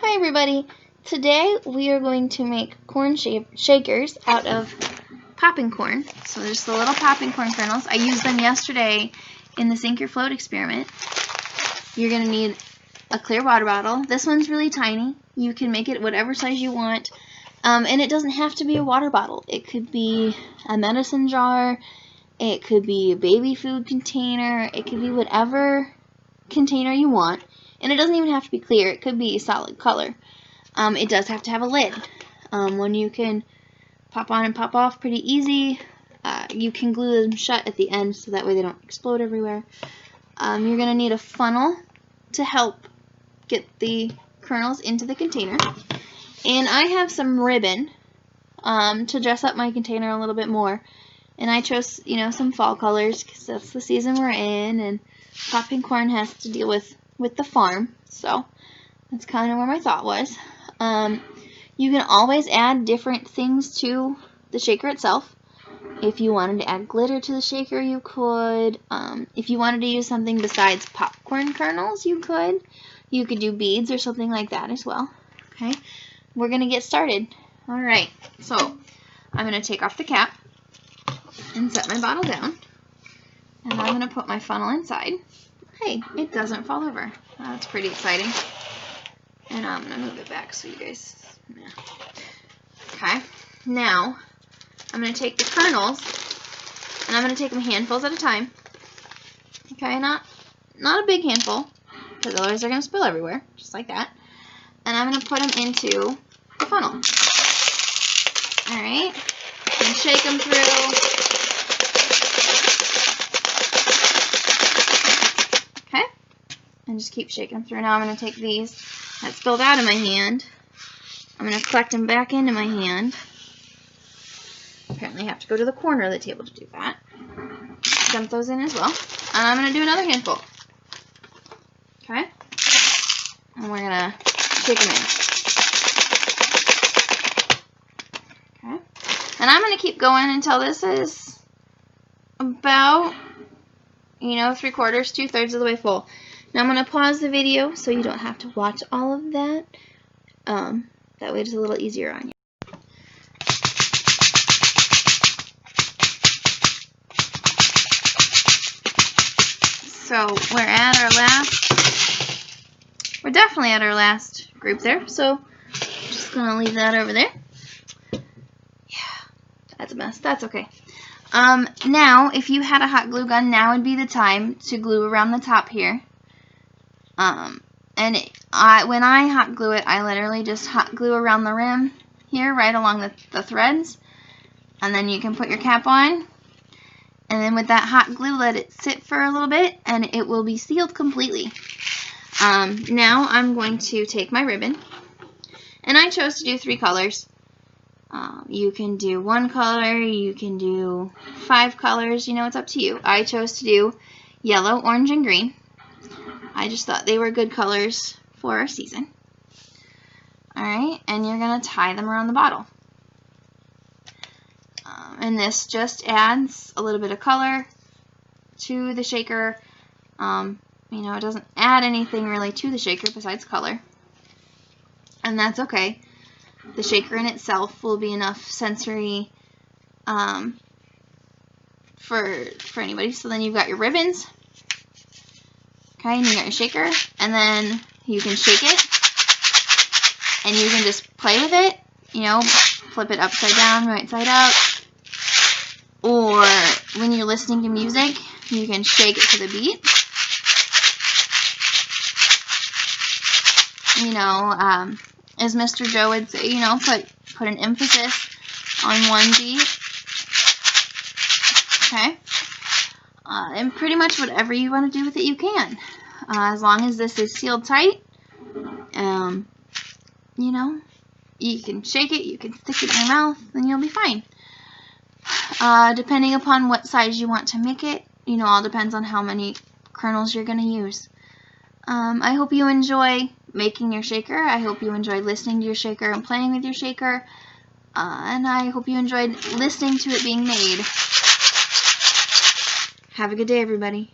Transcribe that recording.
Hi everybody! Today we are going to make corn shakers out of popping corn. So there's the little popping corn kernels. I used them yesterday in the Sink Your Float experiment. You're going to need a clear water bottle. This one's really tiny. You can make it whatever size you want. And it doesn't have to be a water bottle. It could be a medicine jar. It could be a baby food container. It could be whatever container you want. And it doesn't even have to be clear. It could be a solid color. It does have to have a lid. One you can pop on and pop off pretty easy. You can glue them shut at the end so that way they don't explode everywhere. You're going to need a funnel to help get the kernels into the container. And I have some ribbon to dress up my container a little bit more. And I chose, some fall colors because that's the season we're in. And popping corn has to deal with the farm, so that's kind of where my thought was. You can always add different things to the shaker itself. If you wanted to add glitter to the shaker, you could. If you wanted to use something besides popcorn kernels, you could. You could do beads or something like that as well. Okay, we're going to get started. Alright, so I'm going to take off the cap and set my bottle down. And I'm going to put my funnel inside. Hey, it doesn't fall over. That's pretty exciting. And I'm going to move it back so you guys... Yeah. Okay. Now, I'm going to take the kernels, and I'm going to take them handfuls at a time. Okay, not a big handful, because otherwise they're going to spill everywhere, just like that. And I'm going to put them into the funnel. Alright. And shake them through. And just keep shaking them through. Now I'm going to take these that spilled out of my hand. I'm going to collect them back into my hand. Apparently I have to go to the corner of the table to do that. Dump those in as well. And I'm going to do another handful. Okay? And we're going to shake them in. Okay? And I'm going to keep going until this is about, 3/4, 2/3 of the way full. Now I'm going to pause the video so you don't have to watch all of that. That way it's a little easier on you. So we're definitely at our last group there. So I'm just going to leave that over there. Yeah, that's a mess. That's okay. Now, if you had a hot glue gun, now would be the time to glue around the top here. When I hot glue it, I literally just hot glue around the rim here, right along the threads. And then you can put your cap on. And then with that hot glue, let it sit for a little bit, and it will be sealed completely. Now I'm going to take my ribbon. And I chose to do 3 colors. You can do 1 color, you can do 5 colors, it's up to you. I chose to do yellow, orange, and green. I just thought they were good colors for our season. Alright, and you're going to tie them around the bottle. And this just adds a little bit of color to the shaker. It doesn't add anything really to the shaker besides color. And that's okay. The shaker in itself will be enough sensory for anybody. So then you've got your ribbons. Okay, and you got your shaker, and then you can shake it, and you can just play with it, flip it upside down, right side up, or when you're listening to music, you can shake it to the beat. As Mr. Joe would say, put an emphasis on one beat. Okay? And pretty much whatever you want to do with it, you can. As long as this is sealed tight, you can shake it, you can stick it in your mouth, and you'll be fine. Depending upon what size you want to make it, all depends on how many kernels you're going to use. I hope you enjoy making your shaker. I hope you enjoyed listening to your shaker and playing with your shaker. And I hope you enjoyed listening to it being made. Have a good day, everybody.